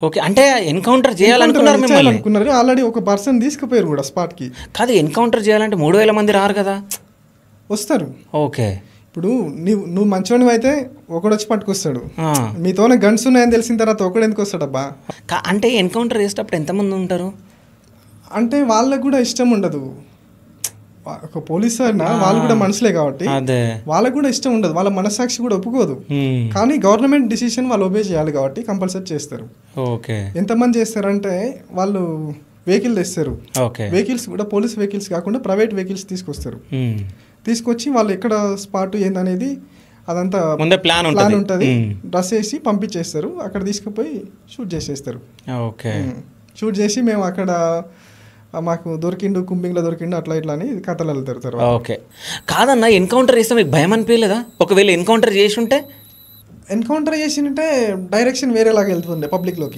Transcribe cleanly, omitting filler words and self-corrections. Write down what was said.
Okay. అంటే encounter చేయాలనుకున్నారు మిమ్మల్ని. అనుకున్నారు ఆల్రెడీ ఒక పర్సన్ తీసుకుపోయారు కూడా స్పాట్కి. కాదు ఎన్‌కౌంటర్ చేయాలంటే 3000 మంది రారు కదా. వస్తారు. ఓకే. ఇప్పుడు నువ్వు మంచోనివి అయితే ఒకడొచ్చి పట్టుకొస్తాడు. మీతోనే గన్స్ ఉన్నాయని తెలిసిన తర్వాత ఒకడు ఎందుకు వస్తాడబ్బా. అంటే ఎన్‌కౌంటర్ చేసేటప్పుడు ఎంతమంది ఉంటారు? అంటే వాళ్ళకు కూడా ఇష్టం ఉండదు. ఒక పోలీసు అయినా వాళ్ళు కూడా మనుషులే కాబట్టి వాళ్ళకు కూడా ఇష్టం ఉండదు, వాళ్ళ మనస్సాక్షి కూడా ఒప్పుకోదు. కానీ గవర్నమెంట్ డిసిషన్ వాళ్ళు ఒబే చేయాలి కాబట్టి కంపల్సరీ చేస్తారు. ఓకే. ఎంతమంది చేస్తారంటే వాళ్ళు వెహికల్ తెస్తారు. వెహికల్స్ కూడా పోలీస్ వెహికల్స్ కాకుండా ప్రైవేట్ వెహికల్స్ తీసుకొస్తారు. తీసుకొచ్చి వాళ్ళు ఎక్కడ స్పాట్ ఏందనేది అదంతా ప్లాన్ ఉంటుంది. డ్రెస్ వేసి పంపించేస్తారు, అక్కడ తీసుకుపోయి షూట్ చేసేస్తారు. ఓకే. షూట్ చేసి మేము అక్కడ మాకు దొరికిండు, కుంబింగ్లో దొరికిండు, అట్లా ఇట్లా అని కథలు వెళ్తారు తర్వాత. ఓకే. కాదన్నా ఎన్కౌంటర్ చేస్తే మీకు భయం అనిపించలేదా? ఒకవేళ ఎన్కౌంటర్ చేసి ఉంటే డైరెక్షన్ వేరేలాగా వెళ్తుండే పబ్లిక్లోకి.